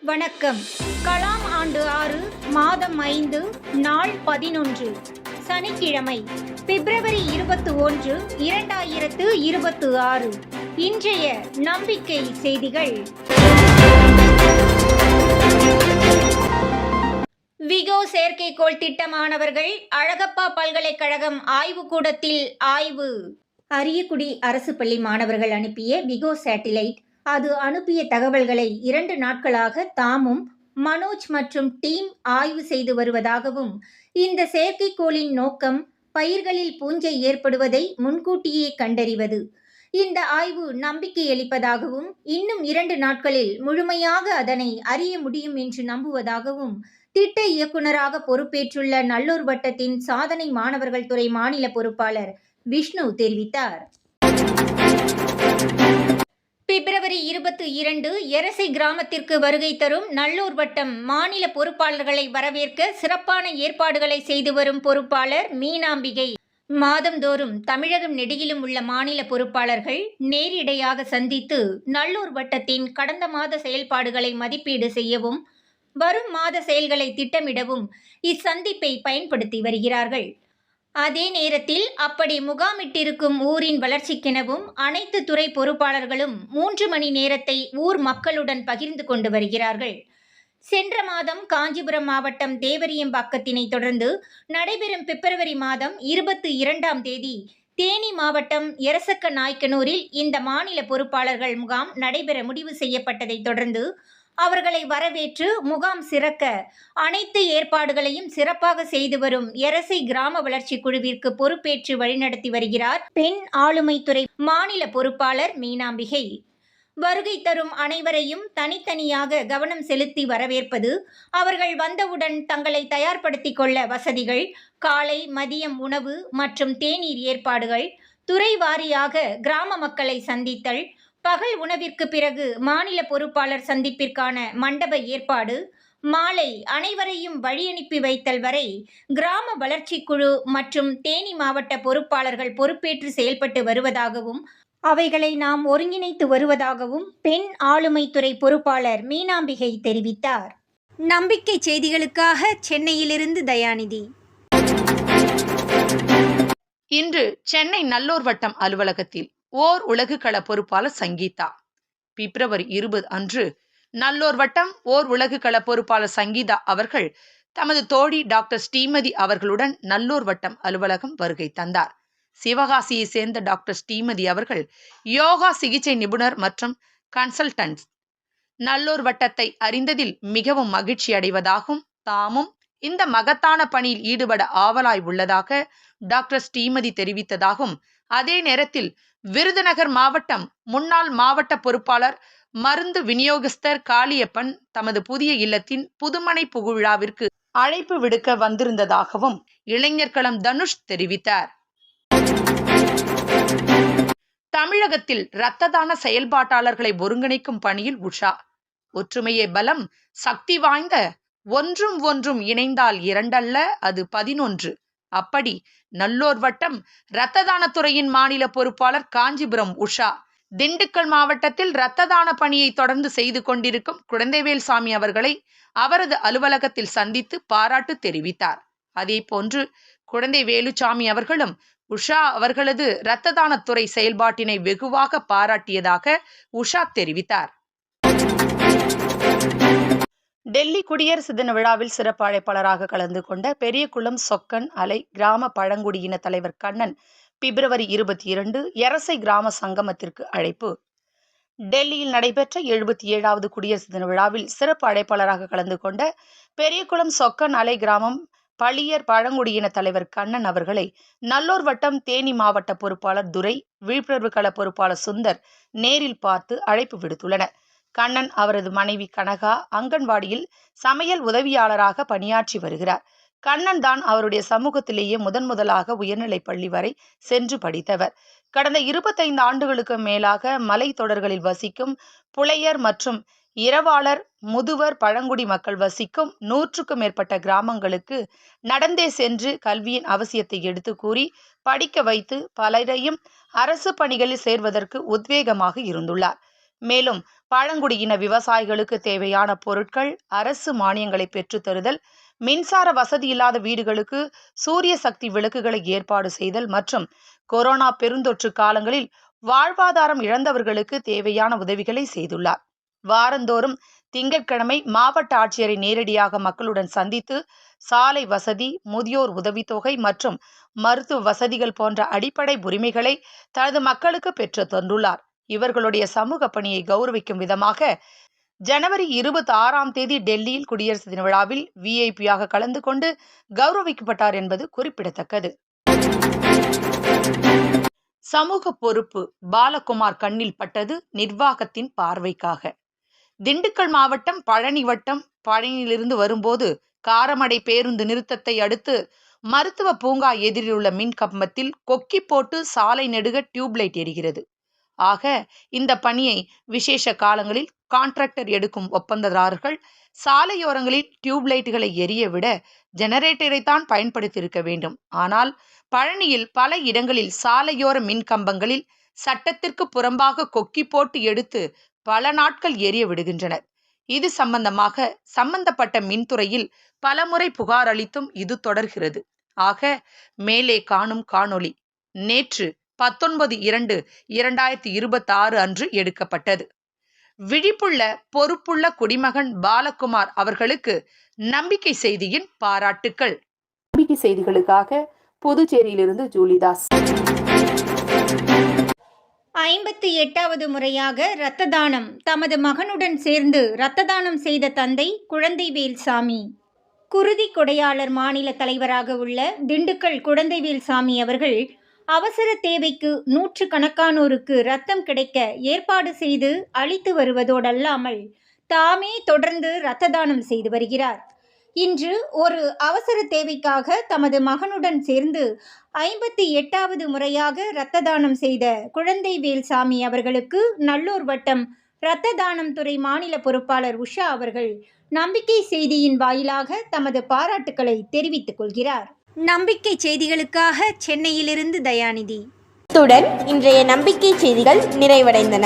வணக்கம். கலாம் ஆண்டு 6 மாதம் 5 நாள் 11 சனிக்கிழமை பிப்ரவரி 21, 2026. இன்றைய நம்பிக்கை செய்திகள். விகோ செயற்கைக்கோள் திட்ட மாணவர்கள் அழகப்பா பல்கலைக்கழகம் ஆய்வுக்கூடத்தில் ஆய்வு. அரியக்குடி அரசு பள்ளி மாணவர்கள் அனுப்பிய விகோ சேட்டிலைட் அது அனுப்பிய தகவல்களை 2 நாட்களாக தாமும் மனோஜ் மற்றும் டீம் ஆய்வு செய்து வருவதாகவும், இந்த செயற்கைக்கோளின் நோக்கம் பயிர்களில் பூஞ்சை ஏற்படுவதை முன்கூட்டியே கண்டறிவது. இந்த ஆய்வு நம்பிக்கையளிப்பதாகவும், இன்னும் 2 நாட்களில் முழுமையாக அதனை அறிய முடியும் என்று நம்புவதாகவும் திட்ட இயக்குநராக பொறுப்பேற்றுள்ள நல்லூர் வட்டத்தின் சாதனை மாணவர்கள் துறை மாநில பொறுப்பாளர் விஷ்ணு தெரிவித்தார். பிப்ரவரி 22 எரசை கிராமத்திற்கு வருகை தரும் நல்லூர் வட்டம் மாநில பொறுப்பாளர்களை வரவேற்க சிறப்பான ஏற்பாடுகளை செய்து வரும் பொறுப்பாளர் மீனாம்பிகை. மாதந்தோறும் தமிழகம் நெடுகிலும் உள்ள மாநில பொறுப்பாளர்கள் நேரிடையாக சந்தித்து நல்லூர் வட்டத்தின் கடந்த மாத செயல்பாடுகளை மதிப்பீடு செய்யவும், வரும் மாத செயல்களை திட்டமிடவும் இச்சந்திப்பை பயன்படுத்தி வருகிறார்கள். அதே நேரத்தில் அப்படி முகாமிட்டிருக்கும் ஊரின் வளர்ச்சிக்கெனவும் அனைத்து துறை பொறுப்பாளர்களும் 3 மணி நேரத்தை ஊர் மக்களுடன் பகிர்ந்து கொண்டு வருகிறார்கள். சென்ற மாதம் காஞ்சிபுரம் மாவட்டம் தேவரியம்பாக்கத்தினை தொடர்ந்து நடைபெறும் பிப்ரவரி மாதம் 22ஆம் தேதி தேனி மாவட்டம் எரசக்க நாய்க்கனூரில் இந்த மாநில பொறுப்பாளர்கள் முகாம் நடைபெற முடிவு செய்யப்பட்டதை தொடர்ந்து அவர்களை வரவேற்று முகாம் சிறக்க அனைத்து ஏற்பாடுகளையும் சிறப்பாக செய்து வரும் எரசை கிராம வளர்ச்சி குழுவிற்கு பொறுப்பேற்று வழிநடத்தி வருகிறார் பெண் ஆளுமைத்துறை மாநில பொறுப்பாளர் மீனாம்பிகை. வருகை தரும் அனைவரையும் தனித்தனியாக கவனம் செலுத்தி வரவேற்பது, அவர்கள் வந்தவுடன் தங்களை தயார்படுத்திக் கொள்ள வசதிகள், காலை மதியம் உணவு மற்றும் தேநீர் ஏற்பாடுகள், துறை வாரியாக கிராம மக்களை சந்தித்தல், பகல் உணவிற்கு பிறகு மாநில பொறுப்பாளர் சந்திப்பிற்கான மண்டப ஏற்பாடு, மாலை அனைவரையும் வழியனுப்பி வைத்தல் வரை கிராம வளர்ச்சி குழு மற்றும் தேனி மாவட்ட பொறுப்பாளர்கள் பொறுப்பேற்று செயல்பட்டு வருவதாகவும், அவைகளை நாம் ஒருங்கிணைத்து வருவதாகவும் பெண் ஆளுமைத்துறை பொறுப்பாளர் மீனாம்பிகை தெரிவித்தார். நம்பிக்கை செய்திகளுக்காக சென்னையிலிருந்து தயாநிதி. இன்று சென்னை நல்லூர் வட்டம் அலுவலகத்தில் ஓர் உலகுகள பொறுப்பாளர் சங்கீதா. பிப்ரவரி 20 அன்று நல்லூர் வட்டம் ஓர் உலகுகள பொறுப்பாளர் சங்கீதா அவர்கள் தமது தோழி டாக்டர் ஸ்ரீமதி அவர்களுடன் நல்லூர் வட்டம் அலுவலகம் வருகை தந்தார். சிவகாசியை சேர்ந்த டாக்டர் ஸ்ரீமதி அவர்கள் யோகா சிகிச்சை நிபுணர் மற்றும் கன்சல்டன்ட். நல்லூர் வட்டத்தை அறிந்ததில் மிகவும் மகிழ்ச்சி அடைவதாகவும், தாமும் இந்த மகத்தான பணியில் ஈடுபட ஆவலாய் உள்ளதாக டாக்டர் ஸ்ரீமதி தெரிவித்ததாகவும், அதே நேரத்தில் விருதுநகர் மாவட்டம் முன்னாள் மாவட்ட பொறுப்பாளர் மருந்து விநியோகஸ்தர் காளியப்பன் தமது புதிய இல்லத்தின் புதுமனை புகுவிழாவிற்கு அழைப்பு விடுக்க வந்திருந்ததாகவும் இளைஞர் களம் தனுஷ் தெரிவித்தார். தமிழகத்தில் இரத்த தான செயல்பாட்டாளர்களை ஒருங்கிணைக்கும் பணியில் உஷா. ஒற்றுமையே பலம், சக்தி வாய்ந்த ஒன்றும் இணைந்தால் 2 அல்ல, அது 11. அப்படி நல்லூர் வட்டம் இரத்த தானத்துறையின் மாநில பொறுப்பாளர் காஞ்சிபுரம் உஷா, திண்டுக்கல் மாவட்டத்தில் இரத்த தான பணியை தொடர்ந்து செய்து கொண்டிருக்கும் குழந்தைவேல்சாமி அவர்களை அவரது அலுவலகத்தில் சந்தித்து பாராட்டு தெரிவித்தார். அதே போன்று குழந்தை வேலுச்சாமி அவர்களும் உஷா அவர்களது இரத்த தானத்துறை செயல்பாட்டினை வெகுவாக பாராட்டியதாக உஷா தெரிவித்தார். டெல்லி குடியரசு தின விழாவில் சிறப்பு அழைப்பாளராக கலந்து கொண்ட பெரியகுளம் சொக்கன் அலை கிராம பழங்குடியின தலைவர் கண்ணன் பிப்ரவரி 22 எரசை கிராம சங்கமத்திற்கு அழைப்பு. டெல்லியில் நடைபெற்ற 77வது குடியரசு தின விழாவில் சிறப்பு அழைப்பாளராக கலந்து கொண்ட பெரியகுளம் சொக்கன் அலை கிராமம் பழியர் பழங்குடியின தலைவர் கண்ணன் அவர்களை நல்லூர் வட்டம் தேனி மாவட்ட பொறுப்பாளர் துரை, விழிப்புணர்வு கள பொறுப்பாளர் சுந்தர் நேரில் பார்த்து அழைப்பு விடுத்துள்ளனர். கண்ணன் அவரது மனைவி கனகா அங்கன்வாடியில் சமையல் உதவியாளராக பணியாற்றி வருகிறார். கண்ணன் தான் அவருடைய சமூகத்திலேயே முதலாக உயர்நிலை பள்ளி வரை சென்று படித்தவர். கடந்த 25 ஆண்டுகளுக்கு மேலாக மலை தொடர்களில் வசிக்கும் புலையர் மற்றும் இரவாளர் முதுவர் பழங்குடி மக்கள் வசிக்கும் 100க்கும் மேற்பட்ட கிராமங்களுக்கு நடந்தே சென்று கல்வியின் அவசியத்தை எடுத்து கூறி படிக்க வைத்து பலரையும் அரசு பணிகளில் சேர்வதற்கு உத்வேகமாக இருந்துள்ளார். மேலும் பழங்குடியின விவசாயிகளுக்கு தேவையான பொருட்கள், அரசு மானியங்களை பெற்றுத்தருதல், மின்சார வசதி இல்லாத வீடுகளுக்கு சூரிய சக்தி விளக்குகளை ஏற்பாடு செய்தல் மற்றும் கொரோனா பெருந்தொற்று காலங்களில் வாழ்வாதாரம் இழந்தவர்களுக்கு தேவையான உதவிகளை செய்துள்ளார். வாரந்தோறும் திங்கட்கிழமை மாவட்ட ஆட்சியரை நேரடியாக மக்களுடன் சந்தித்து சாலை வசதி, முதியோர் உதவித்தொகை மற்றும் மருத்துவ வசதிகள் போன்ற அடிப்படை உரிமைகளை தனது மக்களுக்கு பெற்று தந்துள்ளார். இவர்களுடைய சமூக பணியை கௌரவிக்கும் விதமாக ஜனவரி 26ஆம் தேதி டெல்லியில் குடியரசு தின விழாவில் விஐபியாக கலந்து கொண்டு கௌரவிக்கப்பட்டார் என்பது குறிப்பிடத்தக்கது. சமூக பொறுப்பு பாலகுமார் கண்ணில் பட்டது நிர்வாகத்தின் பார்வைக்காக. திண்டுக்கல் மாவட்டம் பழனி வட்டம் பழனியிலிருந்து வரும்போது காரமடை பேருந்து நிறுத்தத்தை அடுத்து மருத்துவ பூங்கா எதிரிலுள்ள மின் கம்பத்தில் கொக்கி போட்டு சாலை நெடுக டியூப்லைட் எரிகிறது. ஆக இந்த பணியை விசேஷ காலங்களில் கான்ட்ராக்டர் எடுக்கும் ஒப்பந்ததாரர்கள் சாலையோரங்களில் டியூப்லைட்டுகளை எரிய விட ஜெனரேட்டரை தான் பயன்படுத்தியிருக்க வேண்டும். ஆனால் பழனியில் பல இடங்களில் சாலையோர மின் கம்பங்களில் சட்டத்திற்கு புறம்பாக கொக்கி போட்டு எடுத்து பல நாட்கள் எரிய விடுகின்றனர். இது சம்பந்தமாக சம்பந்தப்பட்ட மின்துறையில் பலமுறை புகார் அளித்தும் இது தொடர்கிறது. ஆக மேலே காணும் காணொளி நேற்று 19/2/2026 அன்று எடுக்கப்பட்டது. விழிப்புள்ள பொறுப்புள்ள குடிமகன் பாலகுமார் அவர்களுக்கு நம்பிக்கை செய்தியின் பாராட்டுக்கள். நம்பிக்கை செய்திகளுக்காக புதுச்சேரியிலிருந்து ஜூலிதாஸ். 58வது முறையாக இரத்த தானம். தமது மகனுடன் சேர்ந்து இரத்த தானம் செய்த தந்தை குழந்தைவேல்சாமி. குருதி கொடையாளர் மாநில தலைவராக உள்ள திண்டுக்கல் குழந்தைவேல்சாமி அவர்கள் அவசர தேவைக்கு நூற்றுக்கணக்கானோருக்கு இரத்தம் கிடைக்க ஏற்பாடு செய்து அளித்து வருவதோடல்லாமல் தாமே தொடர்ந்து இரத்த தானம் செய்து வருகிறார். இன்று ஒரு அவசர தேவைக்காக தமது மகனுடன் சேர்ந்து 58வது முறையாக இரத்த தானம் செய்த குழந்தைவேல்சாமி அவர்களுக்கு நல்லூர் வட்டம் இரத்த தானம் துறை மாநில பொறுப்பாளர் உஷா அவர்கள் நம்பிக்கை செய்தியின் வாயிலாக தமது பாராட்டுக்களை தெரிவித்துக் கொள்கிறார். நம்பிக்கை செய்திகளுக்காக சென்னையிலிருந்து தயாநிதி. இத்துடன் இன்றைய நம்பிக்கை செய்திகள் நிறைவடைந்தன.